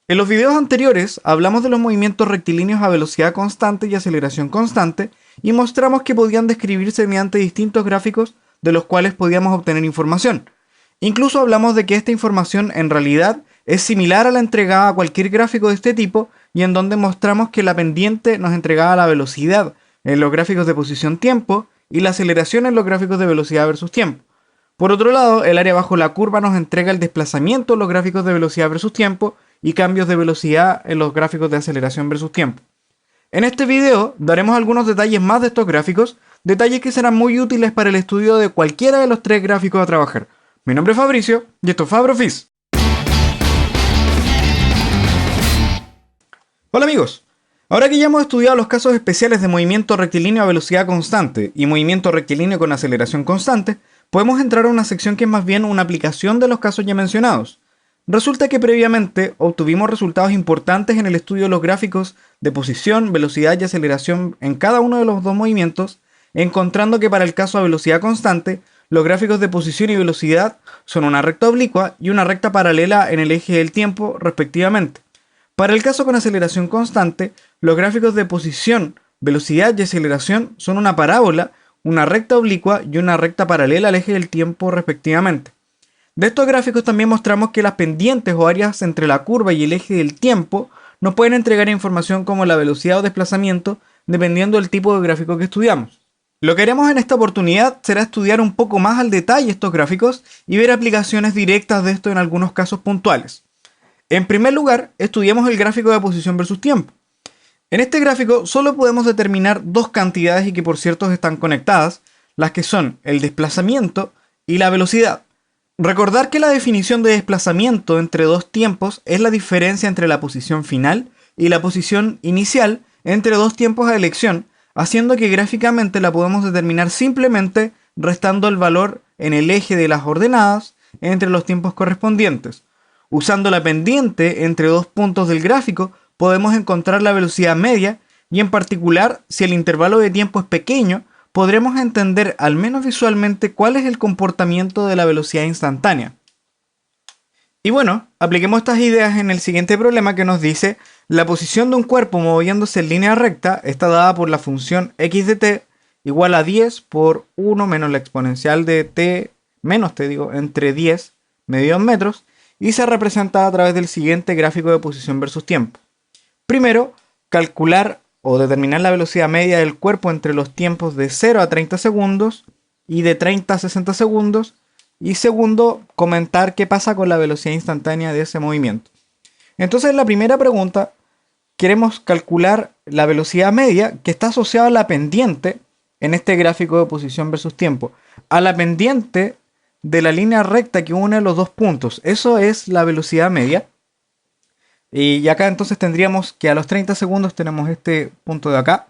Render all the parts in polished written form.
En los videos anteriores hablamos de los movimientos rectilíneos a velocidad constante y aceleración constante y mostramos que podían describirse mediante distintos gráficos de los cuales podíamos obtener información. Incluso hablamos de que esta información en realidad es similar a la entregada a cualquier gráfico de este tipo y en donde mostramos que la pendiente nos entregaba la velocidad en los gráficos de posición-tiempo y la aceleración en los gráficos de velocidad versus tiempo. Por otro lado, el área bajo la curva nos entrega el desplazamiento en los gráficos de velocidad versus tiempo y cambios de velocidad en los gráficos de aceleración versus tiempo. En este video daremos algunos detalles más de estos gráficos, detalles que serán muy útiles para el estudio de cualquiera de los tres gráficos a trabajar. Mi nombre es Fabricio y esto es FabroFis. Hola amigos, ahora que ya hemos estudiado los casos especiales de movimiento rectilíneo a velocidad constante y movimiento rectilíneo con aceleración constante, podemos entrar a una sección que es más bien una aplicación de los casos ya mencionados. Resulta que previamente obtuvimos resultados importantes en el estudio de los gráficos de posición, velocidad y aceleración en cada uno de los dos movimientos, encontrando que para el caso a velocidad constante, los gráficos de posición y velocidad son una recta oblicua y una recta paralela en el eje del tiempo, respectivamente. Para el caso con aceleración constante, los gráficos de posición, velocidad y aceleración son una parábola, una recta oblicua y una recta paralela al eje del tiempo, respectivamente. De estos gráficos también mostramos que las pendientes o áreas entre la curva y el eje del tiempo nos pueden entregar información como la velocidad o desplazamiento dependiendo del tipo de gráfico que estudiamos. Lo que haremos en esta oportunidad será estudiar un poco más al detalle estos gráficos y ver aplicaciones directas de esto en algunos casos puntuales. En primer lugar, estudiemos el gráfico de posición versus tiempo. En este gráfico solo podemos determinar dos cantidades y que por cierto están conectadas, las que son el desplazamiento y la velocidad. Recordar que la definición de desplazamiento entre dos tiempos es la diferencia entre la posición final y la posición inicial entre dos tiempos a elección, haciendo que gráficamente la podemos determinar simplemente restando el valor en el eje de las ordenadas entre los tiempos correspondientes. Usando la pendiente entre dos puntos del gráfico podemos encontrar la velocidad media y en particular si el intervalo de tiempo es pequeño, podremos entender al menos visualmente cuál es el comportamiento de la velocidad instantánea. Y bueno, apliquemos estas ideas en el siguiente problema que nos dice la posición de un cuerpo moviéndose en línea recta está dada por la función x de t igual a 10 por 1 menos la exponencial de t menos entre 10 medido en metros y se representa a través del siguiente gráfico de posición versus tiempo. Primero, calcular o determinar la velocidad media del cuerpo entre los tiempos de 0 a 30 segundos y de 30 a 60 segundos. Y segundo, comentar qué pasa con la velocidad instantánea de ese movimiento. Entonces, en la primera pregunta, queremos calcular la velocidad media que está asociada a la pendiente en este gráfico de posición versus tiempo. A la pendiente de la línea recta que une los dos puntos. Eso es la velocidad media. Y acá entonces tendríamos que a los 30 segundos tenemos este punto de acá.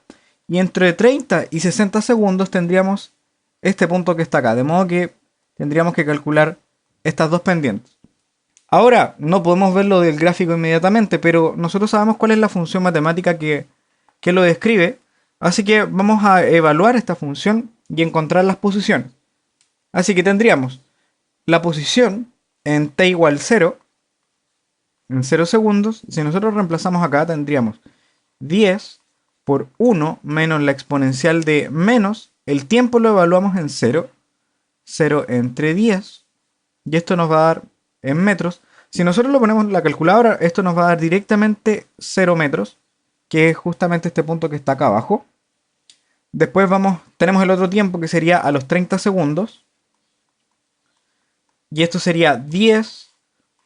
Y entre 30 y 60 segundos tendríamos este punto que está acá. De modo que tendríamos que calcular estas dos pendientes. Ahora, no podemos verlo del gráfico inmediatamente, pero nosotros sabemos cuál es la función matemática que lo describe. Así que vamos a evaluar esta función y encontrar las posiciones. Así que tendríamos la posición en t igual 0. En 0 segundos, si nosotros reemplazamos acá, tendríamos 10 por 1 menos la exponencial de menos, el tiempo lo evaluamos en 0, 0 entre 10, y esto nos va a dar en metros. Si nosotros lo ponemos en la calculadora, esto nos va a dar directamente 0 metros, que es justamente este punto que está acá abajo. Después tenemos el otro tiempo que sería a los 30 segundos, y esto sería 10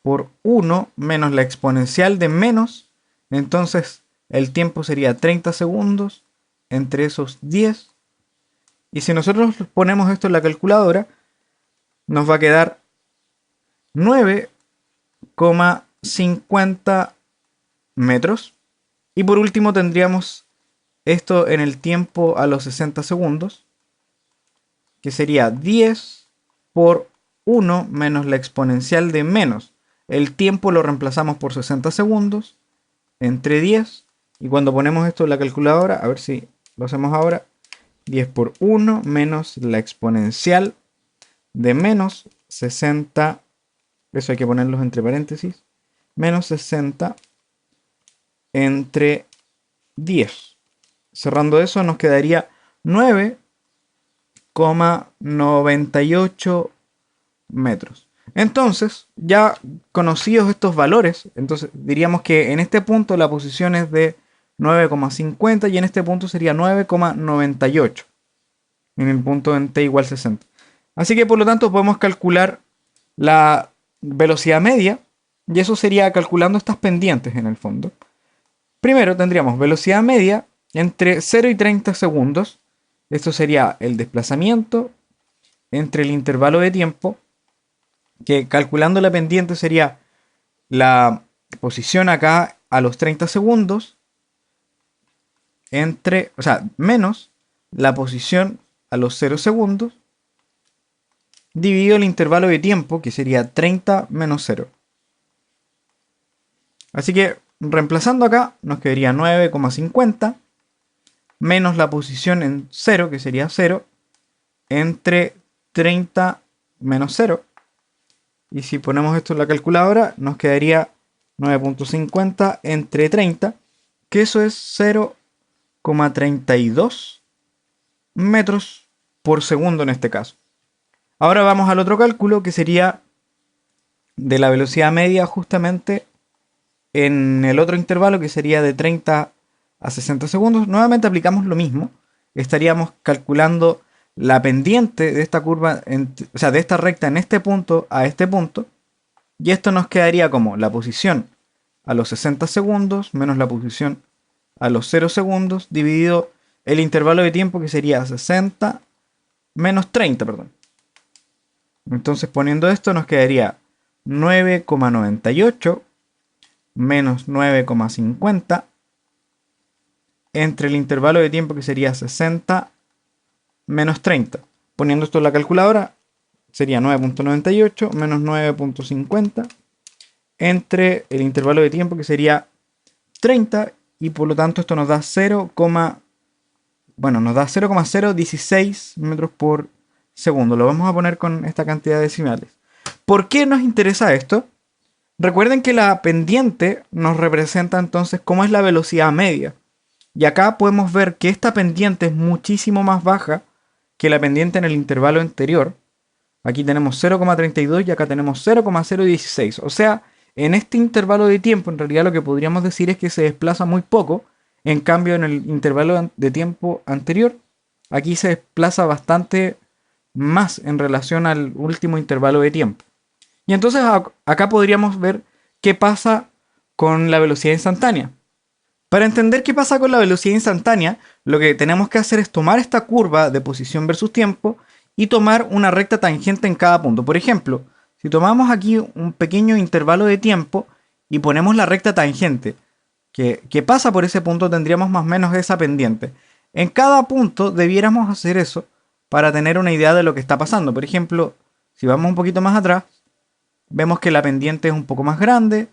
por 1 menos la exponencial de menos, entonces el tiempo sería 30 segundos entre esos 10. Y si nosotros ponemos esto en la calculadora, nos va a quedar 9,50 metros. Y por último tendríamos esto en el tiempo a los 60 segundos, que sería 10 por 1 menos la exponencial de menos. El tiempo lo reemplazamos por 60 segundos entre 10. Y cuando ponemos esto en la calculadora, a ver si lo hacemos ahora. 10 por 1 menos la exponencial de menos 60. Eso hay que ponerlos entre paréntesis. Menos 60 entre 10. Cerrando eso nos quedaría 9,98 metros. Entonces, ya conocidos estos valores, entonces diríamos que en este punto la posición es de 9,50 y en este punto sería 9,98 en el punto en t igual 60. Así que por lo tanto podemos calcular la velocidad media y eso sería calculando estas pendientes en el fondo. Primero tendríamos velocidad media entre 0 y 30 segundos. Esto sería el desplazamiento entre el intervalo de tiempo, que calculando la pendiente sería la posición acá a los 30 segundos, menos la posición a los 0 segundos, dividido el intervalo de tiempo, que sería 30 menos 0. Así que reemplazando acá, nos quedaría 9,50 menos la posición en 0, que sería 0, entre 30 menos 0. Y si ponemos esto en la calculadora, nos quedaría 9,50 entre 30, que eso es 0,32 metros por segundo en este caso. Ahora vamos al otro cálculo, que sería de la velocidad media justamente en el otro intervalo, que sería de 30 a 60 segundos. Nuevamente aplicamos lo mismo. Estaríamos calculando la pendiente de esta curva, de esta recta en este punto a este punto. Y esto nos quedaría como la posición a los 60 segundos menos la posición a los 0 segundos dividido el intervalo de tiempo, que sería 60 menos 30, perdón. Entonces poniendo esto nos quedaría 9,98 menos 9,50 entre el intervalo de tiempo, que sería 60 menos 30. Poniendo esto en la calculadora sería 9,98 menos 9,50 entre el intervalo de tiempo, que sería 30, y por lo tanto esto nos da 0,016 metros por segundo. Lo vamos a poner con esta cantidad de decimales. ¿Por qué nos interesa esto? Recuerden que la pendiente nos representa entonces cómo es la velocidad media. Y acá podemos ver que esta pendiente es muchísimo más baja que la pendiente en el intervalo anterior. Aquí tenemos 0,32 y acá tenemos 0,016. O sea, en este intervalo de tiempo, en realidad lo que podríamos decir es que se desplaza muy poco. En cambio, en el intervalo de tiempo anterior, aquí se desplaza bastante más en relación al último intervalo de tiempo. Y entonces acá podríamos ver qué pasa con la velocidad instantánea. Para entender qué pasa con la velocidad instantánea, lo que tenemos que hacer es tomar esta curva de posición versus tiempo y tomar una recta tangente en cada punto. Por ejemplo, si tomamos aquí un pequeño intervalo de tiempo y ponemos la recta tangente que pasa por ese punto, tendríamos más o menos esa pendiente. En cada punto debiéramos hacer eso para tener una idea de lo que está pasando. Por ejemplo, si vamos un poquito más atrás, vemos que la pendiente es un poco más grande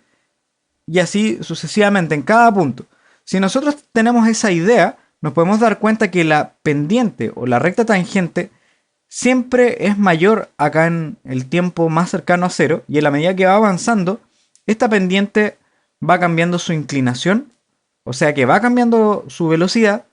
y así sucesivamente en cada punto. Si nosotros tenemos esa idea, nos podemos dar cuenta que la pendiente o la recta tangente siempre es mayor acá en el tiempo más cercano a 0, y en la medida que va avanzando, esta pendiente va cambiando su inclinación, o sea que va cambiando su velocidad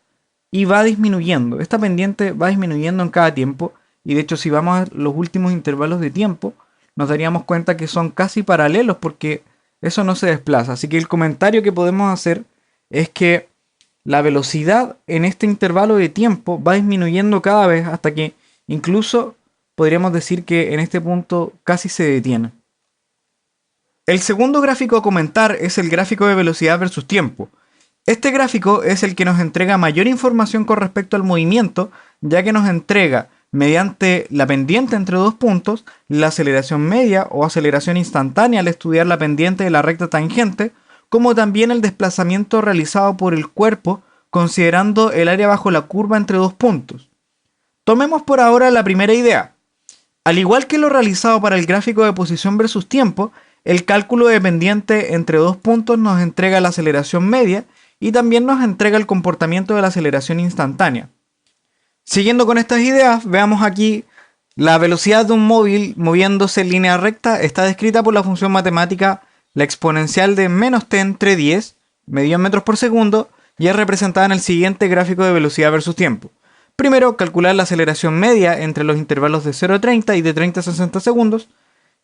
y va disminuyendo. Esta pendiente va disminuyendo en cada tiempo, y de hecho si vamos a los últimos intervalos de tiempo, nos daríamos cuenta que son casi paralelos porque eso no se desplaza. Así que el comentario que podemos hacer es que la velocidad en este intervalo de tiempo va disminuyendo cada vez hasta que incluso podríamos decir que en este punto casi se detiene. El segundo gráfico a comentar es el gráfico de velocidad versus tiempo. Este gráfico es el que nos entrega mayor información con respecto al movimiento, ya que nos entrega, mediante la pendiente entre dos puntos, la aceleración media o aceleración instantánea al estudiar la pendiente de la recta tangente, como también el desplazamiento realizado por el cuerpo considerando el área bajo la curva entre dos puntos. Tomemos por ahora la primera idea. Al igual que lo realizado para el gráfico de posición versus tiempo, el cálculo de pendiente entre dos puntos nos entrega la aceleración media y también nos entrega el comportamiento de la aceleración instantánea. Siguiendo con estas ideas, veamos aquí la velocidad de un móvil moviéndose en línea recta está descrita por la función matemática la exponencial de menos t entre 10 medida en metros por segundo, y es representada en el siguiente gráfico de velocidad versus tiempo. Primero, calcular la aceleración media entre los intervalos de 0 a 30 y de 30 a 60 segundos.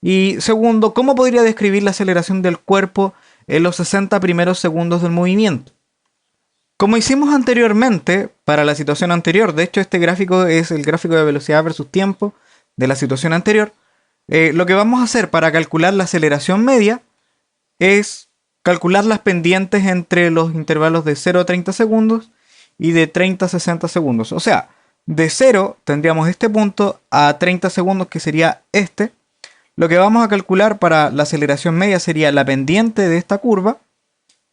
Y segundo, ¿cómo podría describir la aceleración del cuerpo en los 60 primeros segundos del movimiento? Como hicimos anteriormente, para la situación anterior, de hecho este gráfico es el gráfico de velocidad versus tiempo de la situación anterior, lo que vamos a hacer para calcular la aceleración media es calcular las pendientes entre los intervalos de 0 a 30 segundos y de 30 a 60 segundos. O sea, de 0 tendríamos este punto a 30 segundos, que sería este. Lo que vamos a calcular para la aceleración media sería la pendiente de esta curva,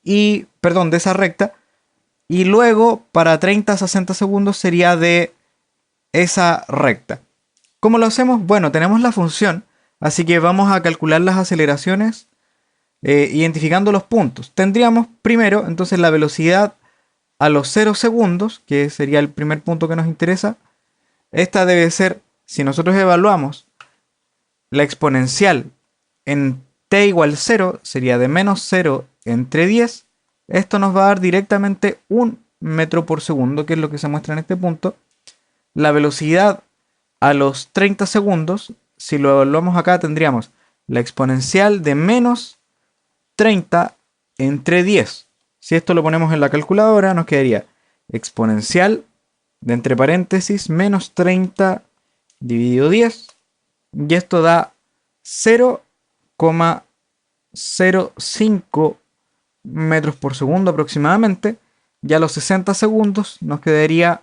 de esa recta, y luego para 30 a 60 segundos sería de esa recta. ¿Cómo lo hacemos? Bueno, tenemos la función, así que vamos a calcular las aceleraciones identificando los puntos. Tendríamos primero entonces la velocidad a los 0 segundos, que sería el primer punto que nos interesa. Esta debe ser, si nosotros evaluamos la exponencial en t igual 0, sería de menos 0 entre 10. Esto nos va a dar directamente 1 metro por segundo, que es lo que se muestra en este punto. La velocidad a los 30 segundos, si lo evaluamos acá, tendríamos la exponencial de menos 30 entre 10. Si esto lo ponemos en la calculadora, nos quedaría exponencial de entre paréntesis menos 30 dividido 10. Y esto da 0,05 metros por segundo aproximadamente. Y a los 60 segundos nos quedaría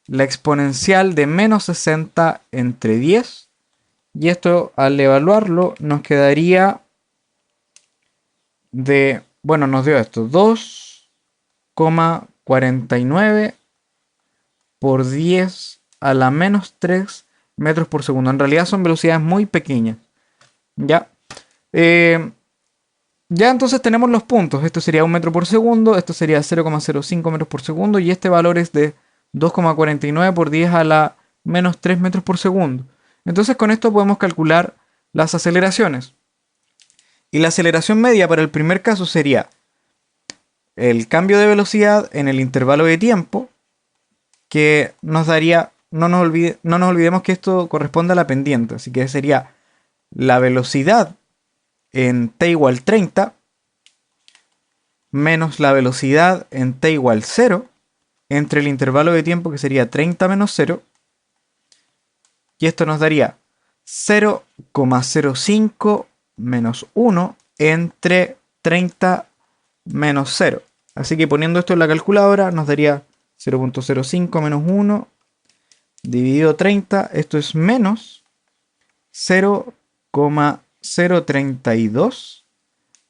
la exponencial de menos 60 entre 10. Y esto al evaluarlo nos quedaría nos dio esto, 2,49 por 10 a la menos 3 metros por segundo. En realidad son velocidades muy pequeñas. Ya. Ya entonces tenemos los puntos. Esto sería 1 metro por segundo, esto sería 0,05 metros por segundo y este valor es de 2,49 por 10 a la menos 3 metros por segundo. Entonces con esto podemos calcular las aceleraciones. Y la aceleración media para el primer caso sería el cambio de velocidad en el intervalo de tiempo, que nos daría, no nos olvidemos que esto corresponde a la pendiente, así que sería la velocidad en t igual 30 menos la velocidad en t igual 0 entre el intervalo de tiempo, que sería 30 menos 0, y esto nos daría 0,05 menos 1 entre 30 menos 0. Así que poniendo esto en la calculadora nos daría 0,05 menos 1 dividido 30. Esto es menos 0,032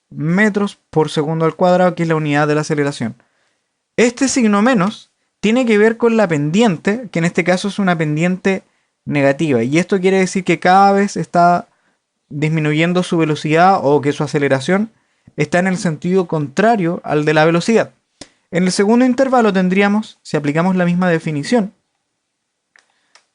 metros por segundo al cuadrado, que es la unidad de la aceleración. Este signo menos tiene que ver con la pendiente, que en este caso es una pendiente negativa. Y esto quiere decir que cada vez está disminuyendo su velocidad, o que su aceleración está en el sentido contrario al de la velocidad. En el segundo intervalo tendríamos, si aplicamos la misma definición,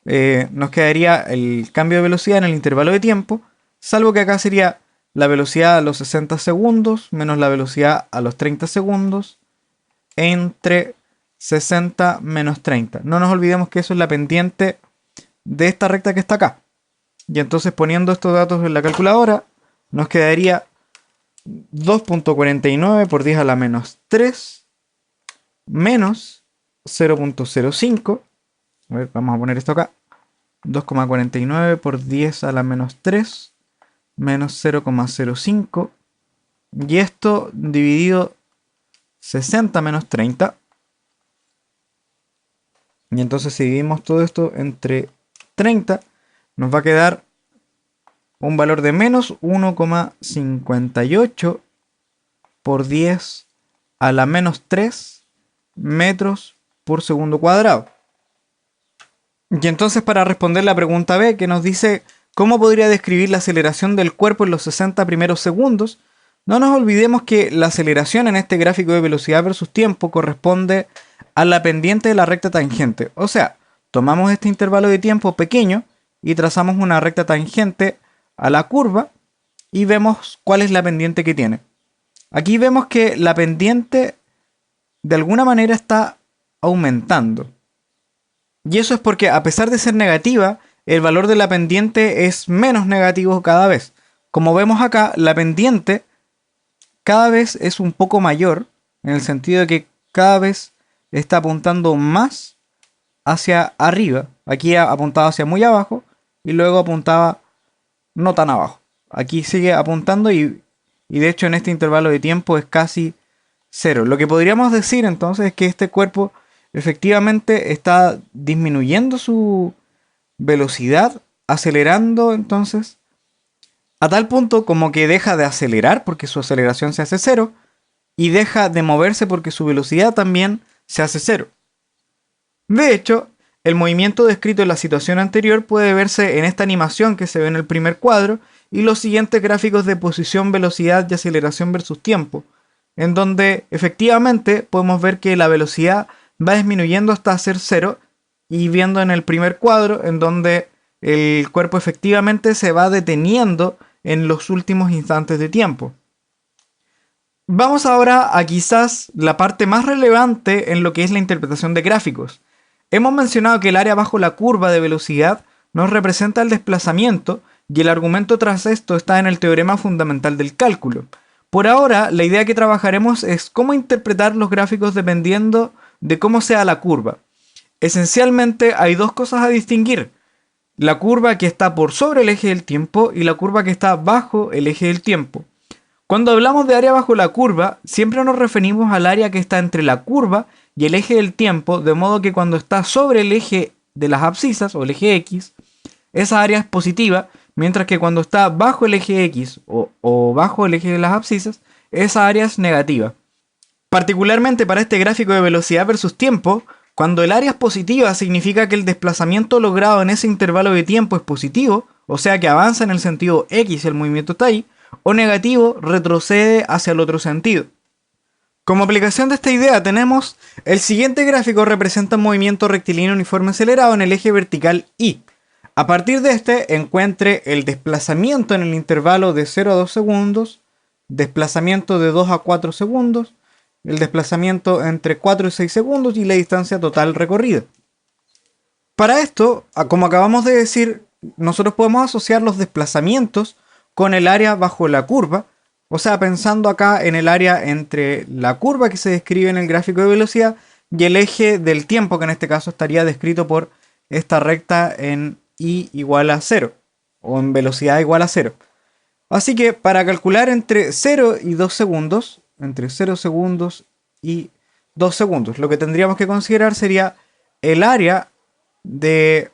nos quedaría el cambio de velocidad en el intervalo de tiempo, salvo que acá sería la velocidad a los 60 segundos menos la velocidad a los 30 segundos entre 60 menos 30. No nos olvidemos que eso es la pendiente de esta recta que está acá. Y entonces poniendo estos datos en la calculadora nos quedaría 2,49 por 10 a la menos 3 menos 0,05. A ver, vamos a poner esto acá. 2,49 por 10 a la menos 3 menos 0,05. Y esto dividido 60 menos 30. Y entonces si dividimos todo esto entre 30, nos va a quedar un valor de menos 1,58 por 10 a la menos 3 metros por segundo cuadrado. Y entonces, para responder la pregunta B, que nos dice cómo podría describir la aceleración del cuerpo en los 60 primeros segundos, no nos olvidemos que la aceleración en este gráfico de velocidad versus tiempo corresponde a la pendiente de la recta tangente. O sea, tomamos este intervalo de tiempo pequeño y trazamos una recta tangente a la curva y vemos cuál es la pendiente que tiene. aquí vemos que la pendiente de alguna manera está aumentando. Y eso es porque, a pesar de ser negativa, el valor de la pendiente es menos negativo cada vez. Como vemos acá, la pendiente cada vez es un poco mayor, en el sentido de que cada vez está apuntando más hacia arriba. Aquí apuntaba hacia muy abajo y luego apuntaba no tan abajo. Aquí sigue apuntando y de hecho en este intervalo de tiempo es casi cero. Lo que podríamos decir entonces es que este cuerpo efectivamente está disminuyendo su velocidad, acelerando entonces a tal punto como que deja de acelerar porque su aceleración se hace cero y deja de moverse porque su velocidad también se hace cero. De hecho, el movimiento descrito en la situación anterior puede verse en esta animación que se ve en el primer cuadro y los siguientes gráficos de posición, velocidad y aceleración versus tiempo, en donde efectivamente podemos ver que la velocidad va disminuyendo hasta hacer cero y viendo en el primer cuadro en donde el cuerpo efectivamente se va deteniendo en los últimos instantes de tiempo. Vamos ahora a quizás la parte más relevante en lo que es la interpretación de gráficos. Hemos mencionado que el área bajo la curva de velocidad nos representa el desplazamiento y el argumento tras esto está en el teorema fundamental del cálculo. Por ahora, la idea que trabajaremos es cómo interpretar los gráficos dependiendo de cómo sea la curva. Esencialmente hay dos cosas a distinguir: la curva que está por sobre el eje del tiempo y la curva que está bajo el eje del tiempo. Cuando hablamos de área bajo la curva, siempre nos referimos al área que está entre la curva y el eje del tiempo, de modo que cuando está sobre el eje de las abscisas o el eje X, esa área es positiva, mientras que cuando está bajo el eje X o bajo el eje de las abscisas, esa área es negativa. Particularmente para este gráfico de velocidad versus tiempo, cuando el área es positiva significa que el desplazamiento logrado en ese intervalo de tiempo es positivo, o sea que avanza en el sentido X y el movimiento está ahí, o negativo, retrocede hacia el otro sentido. Como aplicación de esta idea tenemos el siguiente gráfico: representa un movimiento rectilíneo uniforme acelerado en el eje vertical Y. A partir de este encuentre el desplazamiento en el intervalo de 0 a 2 segundos, desplazamiento de 2 a 4 segundos, el desplazamiento entre 4 y 6 segundos y la distancia total recorrida. Para esto, como acabamos de decir, nosotros podemos asociar los desplazamientos con el área bajo la curva, o sea, pensando acá en el área entre la curva que se describe en el gráfico de velocidad y el eje del tiempo, que en este caso estaría descrito por esta recta en I igual a 0, o en velocidad igual a 0. Así que para calcular entre 0 y 2 segundos, entre 0 segundos y 2 segundos, lo que tendríamos que considerar sería el área de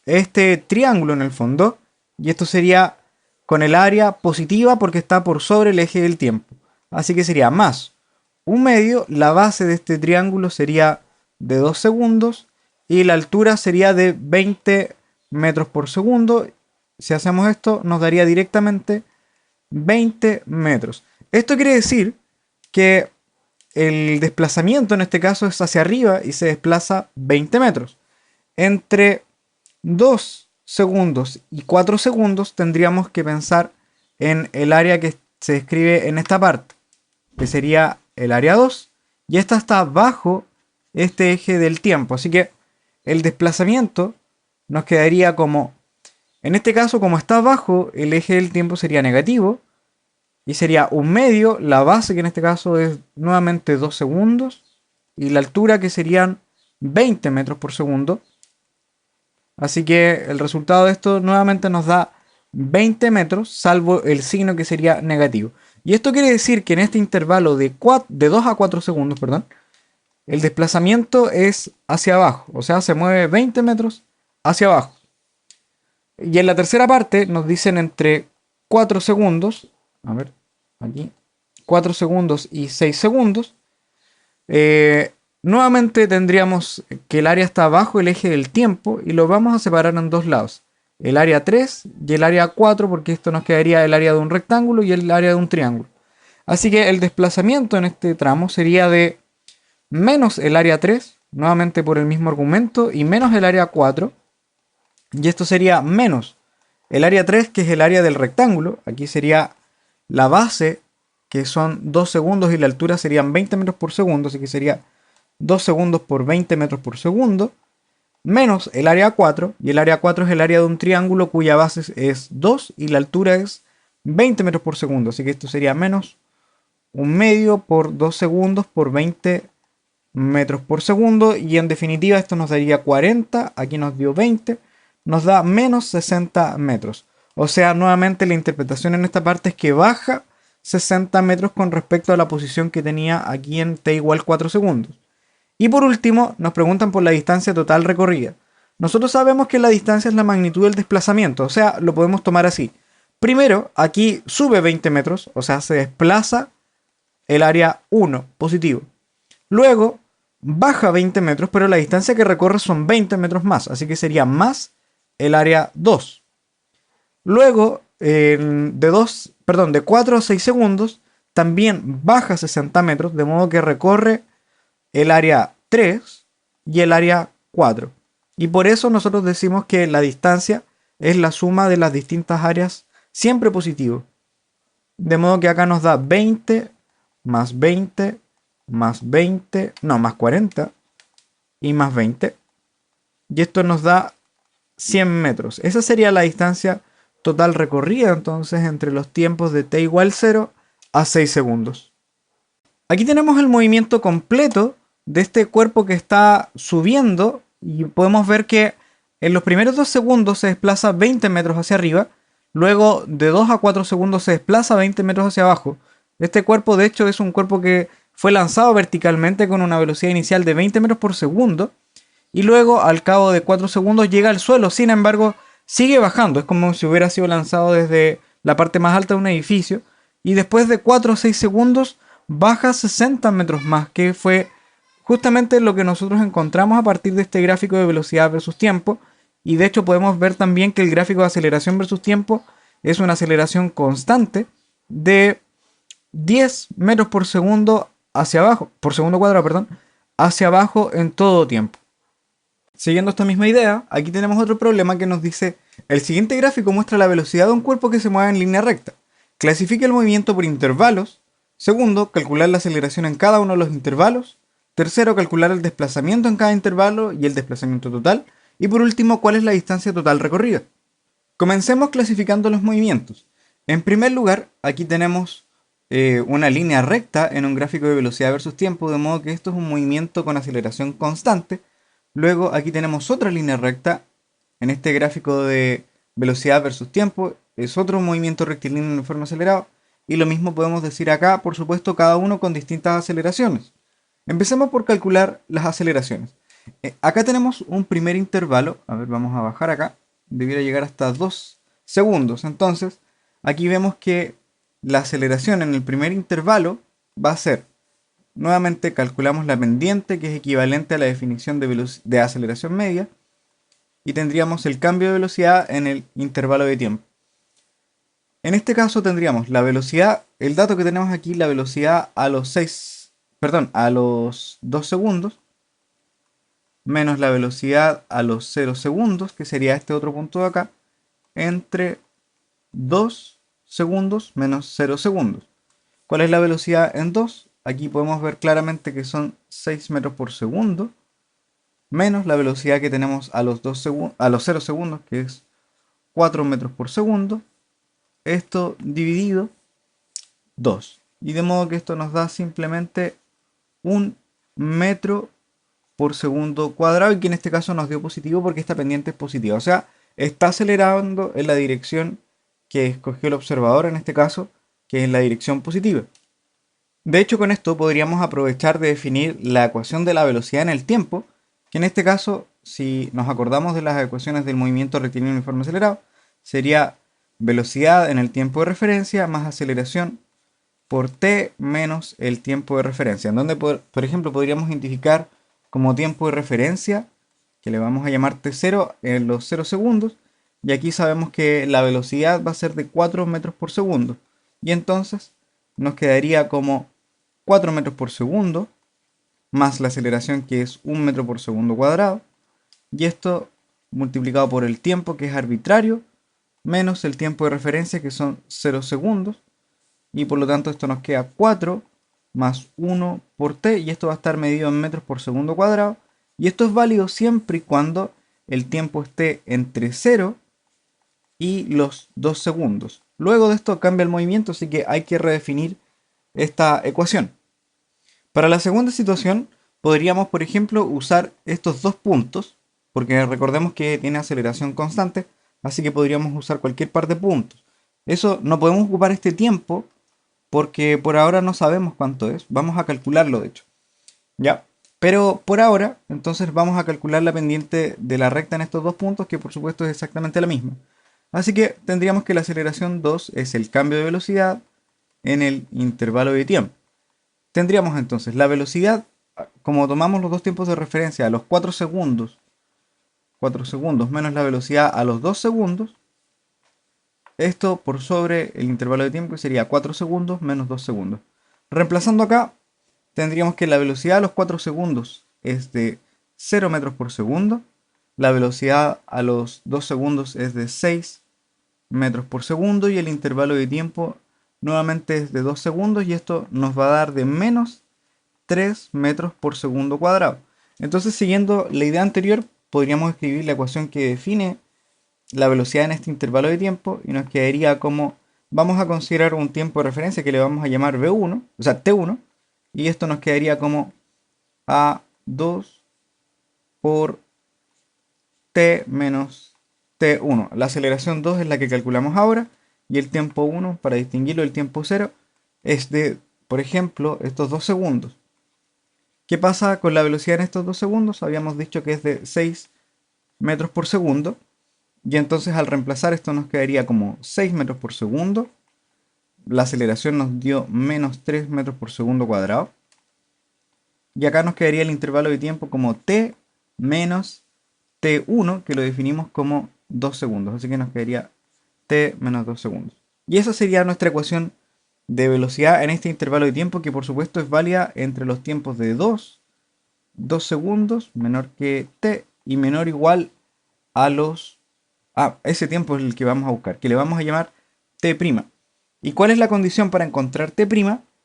este triángulo en el fondo, y esto sería con el área positiva porque está por sobre el eje del tiempo. Así que sería más un medio, la base de este triángulo sería de 2 segundos y la altura sería de 20 metros por segundo. Si hacemos esto nos daría directamente 20 metros. Esto quiere decir que el desplazamiento en este caso es hacia arriba y se desplaza 20 metros. Entre 2 segundos y 4 segundos tendríamos que pensar en el área que se describe en esta parte, que sería el área 2, y esta está bajo este eje del tiempo, así que el desplazamiento nos quedaría como, en este caso como está bajo el eje del tiempo sería negativo, y sería un medio, la base que en este caso es nuevamente 2 segundos, y la altura que serían 20 metros por segundo. Así que el resultado de esto nuevamente nos da 20 metros, salvo el signo que sería negativo. Y esto quiere decir que en este intervalo de 2 a 4 segundos, perdón, el desplazamiento es hacia abajo, o sea, se mueve 20 metros hacia abajo. Y en la tercera parte nos dicen entre 4 segundos, a ver, aquí, 4 segundos y 6 segundos. Nuevamente tendríamos que el área está bajo el eje del tiempo y lo vamos a separar en dos lados. El área 3 y el área 4, porque esto nos quedaría el área de un rectángulo y el área de un triángulo. Así que el desplazamiento en este tramo sería de menos el área 3, nuevamente por el mismo argumento, y menos el área 4. Y esto sería menos el área 3, que es el área del rectángulo. Aquí sería la base que son 2 segundos, y la altura serían 20 metros por segundo, así que sería 2 segundos por 20 metros por segundo, menos el área 4, y el área 4 es el área de un triángulo cuya base es 2 y la altura es 20 metros por segundo, así que esto sería menos un medio por 2 segundos por 20 metros por segundo, y en definitiva esto nos daría 40, aquí nos dio 20, nos da menos 60 metros. O sea, nuevamente la interpretación en esta parte es que baja 60 metros con respecto a la posición que tenía aquí en t igual 4 segundos. Y por último, nos preguntan por la distancia total recorrida. Nosotros sabemos que la distancia es la magnitud del desplazamiento, o sea, lo podemos tomar así. Primero, aquí sube 20 metros, o sea, se desplaza el área 1 positivo. Luego, baja 20 metros, pero la distancia que recorre son 20 metros más, así que sería más el área 2. Luego, de 4 a 6 segundos, también baja 60 metros, de modo que recorre el área 3 y el área 4. Y por eso nosotros decimos que la distancia es la suma de las distintas áreas siempre positivo. De modo que acá nos da 20 más 20 más 20, no, más 40 y más 20. Y esto nos da 100 metros. Esa sería la distancia total recorrida entonces entre los tiempos de t igual 0 a 6 segundos. Aquí tenemos el movimiento completo de este cuerpo que está subiendo y podemos ver que en los primeros 2 segundos se desplaza 20 metros hacia arriba, luego de 2 a 4 segundos se desplaza 20 metros hacia abajo. Este cuerpo de hecho es un cuerpo que fue lanzado verticalmente con una velocidad inicial de 20 metros por segundo y luego al cabo de 4 segundos llega al suelo, sin embargo sigue bajando, es como si hubiera sido lanzado desde la parte más alta de un edificio y después de 4 o 6 segundos baja 60 metros más, que fue justamente lo que nosotros encontramos a partir de este gráfico de velocidad versus tiempo. Y de hecho podemos ver también que el gráfico de aceleración versus tiempo es una aceleración constante de 10 metros por segundo hacia abajo, por segundo cuadrado, perdón, hacia abajo en todo tiempo. Siguiendo esta misma idea, aquí tenemos otro problema que nos dice: el siguiente gráfico muestra la velocidad de un cuerpo que se mueve en línea recta. Clasifique el movimiento por intervalos. Segundo, calcular la aceleración en cada uno de los intervalos. Tercero, calcular el desplazamiento en cada intervalo y el desplazamiento total. Y por último, cuál es la distancia total recorrida. Comencemos clasificando los movimientos. En primer lugar, aquí tenemos una línea recta en un gráfico de velocidad versus tiempo, de modo que esto es un movimiento con aceleración constante. Luego aquí tenemos otra línea recta en este gráfico de velocidad versus tiempo, es otro movimiento rectilíneo en forma acelerada, y lo mismo podemos decir acá, por supuesto, cada uno con distintas aceleraciones. Empecemos por calcular las aceleraciones. Acá tenemos un primer intervalo, a ver, vamos a bajar acá, debiera llegar hasta 2 segundos, entonces aquí vemos que la aceleración en el primer intervalo va a ser, nuevamente calculamos la pendiente, que es equivalente a la definición de aceleración media, y tendríamos el cambio de velocidad en el intervalo de tiempo. En este caso tendríamos la velocidad, el dato que tenemos aquí, la velocidad a los 2 segundos, menos la velocidad a los 0 segundos, que sería este otro punto de acá, entre 2 segundos menos 0 segundos. ¿Cuál es la velocidad en 2? Aquí podemos ver claramente que son 6 metros por segundo, menos la velocidad que tenemos a los 0 segundos, que es 4 metros por segundo. Esto dividido 2. Y de modo que esto nos da simplemente 1 metro por segundo cuadrado, y que en este caso nos dio positivo porque esta pendiente es positiva. O sea, está acelerando en la dirección que escogió el observador en este caso, que es la dirección positiva. De hecho, con esto podríamos aprovechar de definir la ecuación de la velocidad en el tiempo, que en este caso, si nos acordamos de las ecuaciones del movimiento rectilíneo uniforme acelerado, sería velocidad en el tiempo de referencia más aceleración por t menos el tiempo de referencia, en donde, por ejemplo, podríamos identificar como tiempo de referencia, que le vamos a llamar t0 en los 0 segundos, y aquí sabemos que la velocidad va a ser de 4 metros por segundo, y entonces nos quedaría como 4 metros por segundo, más la aceleración, que es 1 metro por segundo cuadrado, y esto multiplicado por el tiempo, que es arbitrario, menos el tiempo de referencia, que son 0 segundos, y por lo tanto esto nos queda 4 más 1 por t, y esto va a estar medido en metros por segundo cuadrado, y esto es válido siempre y cuando el tiempo esté entre 0 y los 2 segundos. Luego de esto cambia el movimiento, así que hay que redefinir esta ecuación. Para la segunda situación, podríamos, por ejemplo, usar estos dos puntos, porque recordemos que tiene aceleración constante, así que podríamos usar cualquier par de puntos. Eso no podemos ocupar este tiempo, porque por ahora no sabemos cuánto es. Vamos a calcularlo, de hecho. Ya. Pero por ahora, entonces vamos a calcular la pendiente de la recta en estos dos puntos, que por supuesto es exactamente la misma. Así que tendríamos que la aceleración 2 es el cambio de velocidad en el intervalo de tiempo. Tendríamos entonces la velocidad, como tomamos los dos tiempos de referencia a los 4 segundos menos la velocidad a los 2 segundos, esto por sobre el intervalo de tiempo, que sería 4 segundos menos 2 segundos. Reemplazando acá, tendríamos que la velocidad a los 4 segundos es de 0 metros por segundo, la velocidad a los 2 segundos es de 6 metros por segundo y el intervalo de tiempo nuevamente es de 2 segundos, y esto nos va a dar de menos 3 metros por segundo cuadrado. Entonces, siguiendo la idea anterior, podríamos escribir la ecuación que define la velocidad en este intervalo de tiempo, y nos quedaría como, vamos a considerar un tiempo de referencia que le vamos a llamar V1, o sea, T1, y esto nos quedaría como A2 por T menos T1. La aceleración 2 es la que calculamos ahora, y el tiempo 1, para distinguirlo del tiempo 0, es de, por ejemplo, estos 2 segundos. ¿Qué pasa con la velocidad en estos 2 segundos? Habíamos dicho que es de 6 metros por segundo, y entonces al reemplazar esto nos quedaría como 6 metros por segundo. La aceleración nos dio menos 3 metros por segundo cuadrado. Y acá nos quedaría el intervalo de tiempo como t menos t1, que lo definimos como 2 segundos. Así que nos quedaría t menos 2 segundos. Y esa sería nuestra ecuación de velocidad en este intervalo de tiempo, que por supuesto es válida entre los tiempos de 2 segundos menor que t y menor o igual a los... ese tiempo es el que vamos a buscar, que le vamos a llamar t'. ¿Y cuál es la condición para encontrar t'?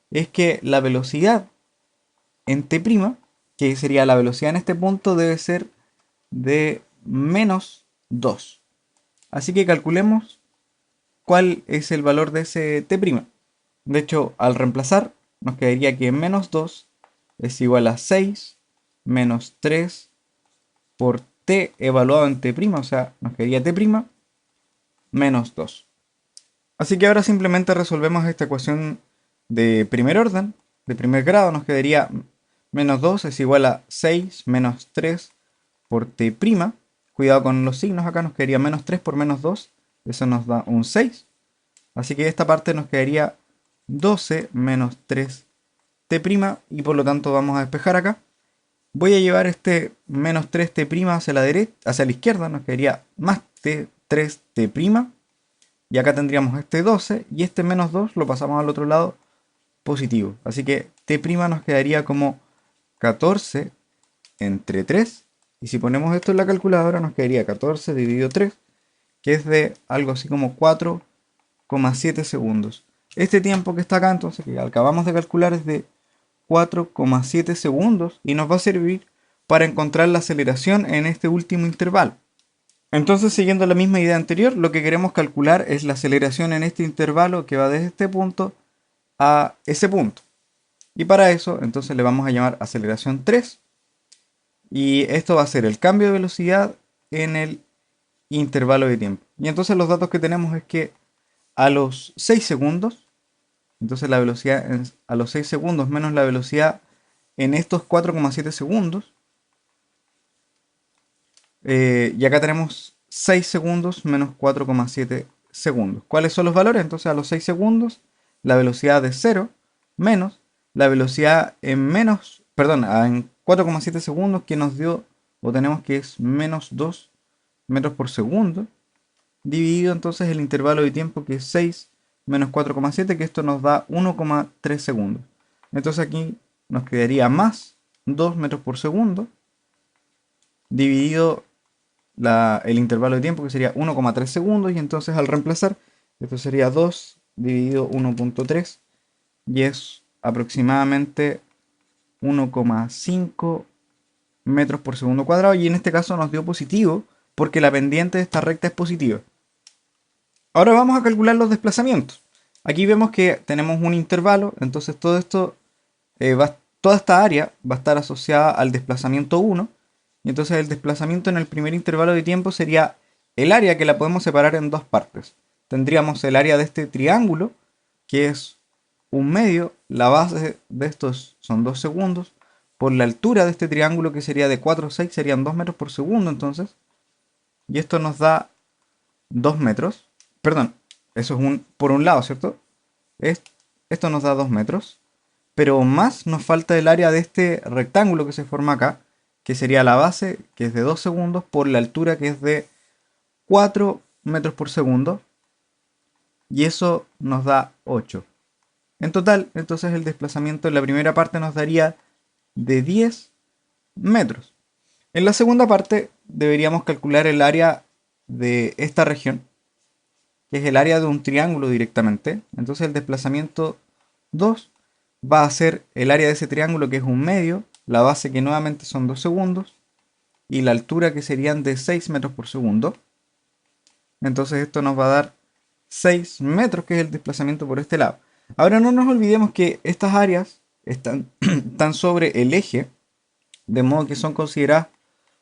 Es que la velocidad en t', que sería la velocidad en este punto, debe ser de menos 2. Así que calculemos cuál es el valor de ese t'. De hecho, al reemplazar, nos quedaría que menos 2 es igual a 6 menos 3 por t evaluado en t', o sea, nos quedaría t' menos 2. Así que ahora simplemente resolvemos esta ecuación de primer orden, de primer grado. Nos quedaría menos 2 es igual a 6 menos 3 por t'. Cuidado con los signos, acá nos quedaría menos 3 por menos 2, eso nos da un 6. Así que esta parte nos quedaría 12 menos 3 t', y por lo tanto vamos a despejar acá. Voy a llevar este menos 3t' hacia la derecha, hacia la izquierda, nos quedaría más t, 3t', y acá tendríamos este 12, y este menos 2 lo pasamos al otro lado positivo. Así que t' nos quedaría como 14 entre 3, y si ponemos esto en la calculadora nos quedaría 14 dividido 3, que es de algo así como 4,7 segundos. Este tiempo que está acá, entonces, que acabamos de calcular, es de 4,7 segundos, y nos va a servir para encontrar la aceleración en este último intervalo. Entonces, siguiendo la misma idea anterior, lo que queremos calcular es la aceleración en este intervalo que va desde este punto a ese punto. Y para eso, entonces le vamos a llamar aceleración 3. Y esto va a ser el cambio de velocidad en el intervalo de tiempo. Y entonces los datos que tenemos es que a los 6 segundos, entonces la velocidad a los 6 segundos menos la velocidad en estos 4,7 segundos, y acá tenemos 6 segundos menos 4,7 segundos. ¿Cuáles son los valores? Entonces a los 6 segundos la velocidad de 0 menos la velocidad en en 4,7 segundos, que nos dio, o tenemos que es menos 2 metros por segundo, dividido entonces el intervalo de tiempo, que es 6 menos 4,7, que esto nos da 1,3 segundos. Entonces aquí nos quedaría más 2 metros por segundo dividido el intervalo de tiempo, que sería 1,3 segundos, y entonces al reemplazar, esto sería 2 dividido 1.3 y es aproximadamente 1,5 metros por segundo cuadrado, y en este caso nos dio positivo porque la pendiente de esta recta es positiva. Ahora vamos a calcular los desplazamientos. Aquí vemos que tenemos un intervalo, entonces todo esto, toda esta área va a estar asociada al desplazamiento 1, y entonces el desplazamiento en el primer intervalo de tiempo sería el área, que la podemos separar en dos partes. Tendríamos el área de este triángulo, que es 1/2, la base de estos son 2 segundos, por la altura de este triángulo, que sería de 4 a 6, serían 2 metros por segundo entonces, y esto nos da 2 metros, perdón, eso es por un lado, ¿cierto? Esto nos da 2 metros, pero más nos falta el área de este rectángulo que se forma acá, que sería la base, que es de 2 segundos, por la altura, que es de 4 metros por segundo, y eso nos da 8. En total, entonces el desplazamiento en la primera parte nos daría de 10 metros. En la segunda parte deberíamos calcular el área de esta región, que es el área de un triángulo directamente. Entonces el desplazamiento 2 va a ser el área de ese triángulo, que es 1/2, la base, que nuevamente son 2 segundos, y la altura, que serían de 6 metros por segundo. Entonces esto nos va a dar 6 metros, que es el desplazamiento por este lado. Ahora no nos olvidemos que estas áreas están sobre el eje, de modo que son consideradas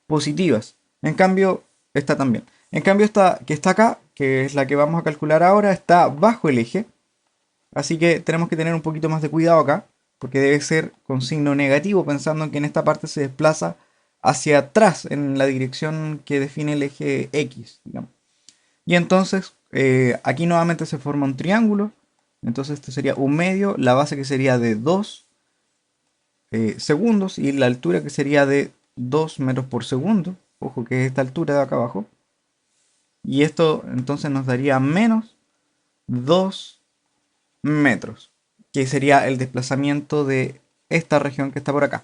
positivas. En cambio, esta también. En cambio, esta que está acá, que es la que vamos a calcular ahora, está bajo el eje. Así que tenemos que tener un poquito más de cuidado acá, porque debe ser con signo negativo, pensando en que en esta parte se desplaza hacia atrás, en la dirección que define el eje X, digamos. Y entonces, aquí nuevamente se forma un triángulo. Entonces esto sería 1/2, la base, que sería de 2 segundos, y la altura, que sería de 2 metros por segundo. Ojo que es esta altura de acá abajo. Y esto entonces nos daría menos 2 metros, que sería el desplazamiento de esta región que está por acá.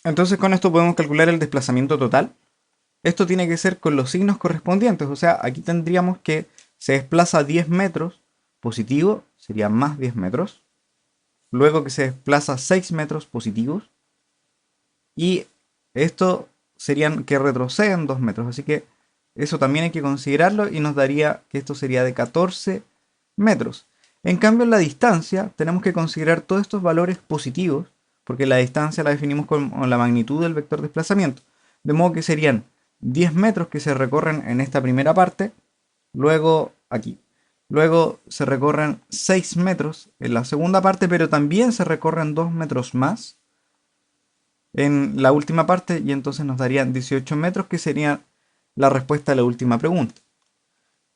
Entonces con esto podemos calcular el desplazamiento total. Esto tiene que ser con los signos correspondientes, o sea, aquí tendríamos que se desplaza 10 metros positivo, sería más 10 metros. Luego que se desplaza 6 metros positivos. Y esto serían que retroceden 2 metros, así que eso también hay que considerarlo, y nos daría que esto sería de 14 metros. En cambio, en la distancia tenemos que considerar todos estos valores positivos, porque la distancia la definimos con la magnitud del vector desplazamiento. De modo que serían 10 metros que se recorren en esta primera parte, luego aquí. Luego se recorren 6 metros en la segunda parte, pero también se recorren 2 metros más en la última parte, y entonces nos darían 18 metros, que sería la respuesta a la última pregunta.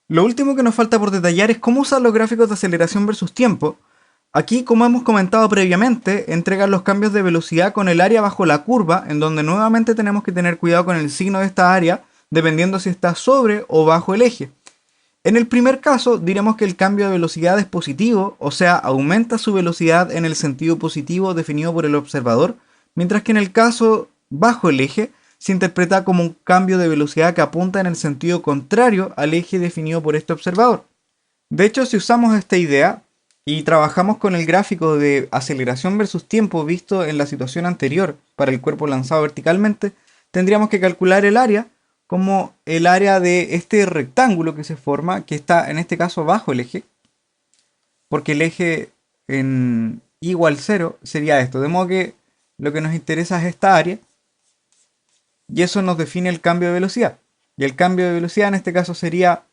Lo último que nos falta por detallar es cómo usar los gráficos de aceleración versus tiempo. Aquí, como hemos comentado previamente, entregan los cambios de velocidad con el área bajo la curva, en donde nuevamente tenemos que tener cuidado con el signo de esta área, dependiendo si está sobre o bajo el eje. En el primer caso, diremos que el cambio de velocidad es positivo, o sea, aumenta su velocidad en el sentido positivo definido por el observador, mientras que en el caso bajo el eje, se interpreta como un cambio de velocidad que apunta en el sentido contrario al eje definido por este observador. De hecho, si usamos esta idea y trabajamos con el gráfico de aceleración versus tiempo visto en la situación anterior para el cuerpo lanzado verticalmente, tendríamos que calcular el área como el área de este rectángulo que se forma, que está en este caso bajo el eje, porque el eje en igual 0 sería esto, de modo que lo que nos interesa es esta área, y eso nos define el cambio de velocidad. Y el cambio de velocidad en este caso sería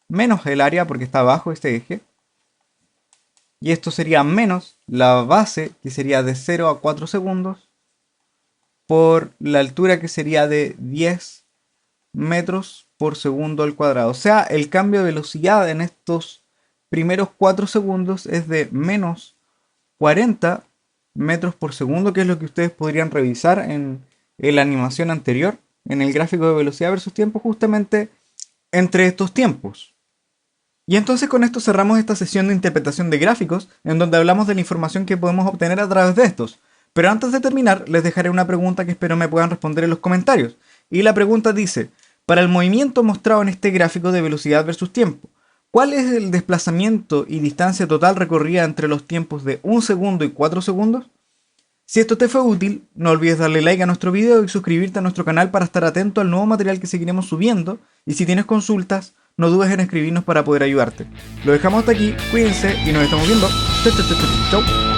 menos el área, porque está bajo este eje. Y esto sería menos la base, que sería de 0 a 4 segundos, por la altura, que sería de 10 metros por segundo al cuadrado. O sea, el cambio de velocidad en estos primeros 4 segundos es de menos 40 metros por segundo, que es lo que ustedes podrían revisar en la animación anterior, en el gráfico de velocidad versus tiempo, justamente entre estos tiempos. Y entonces con esto cerramos esta sesión de interpretación de gráficos, en donde hablamos de la información que podemos obtener a través de estos. Pero antes de terminar, les dejaré una pregunta que espero me puedan responder en los comentarios. Y la pregunta dice: para el movimiento mostrado en este gráfico de velocidad versus tiempo, ¿Cuál es el desplazamiento y distancia total recorrida entre los tiempos de 1 segundo y 4 segundos? Si esto te fue útil, no olvides darle like a nuestro video y suscribirte a nuestro canal para estar atento al nuevo material que seguiremos subiendo, y si tienes consultas, no dudes en escribirnos para poder ayudarte. Lo dejamos hasta aquí, cuídense y nos estamos viendo. Chau.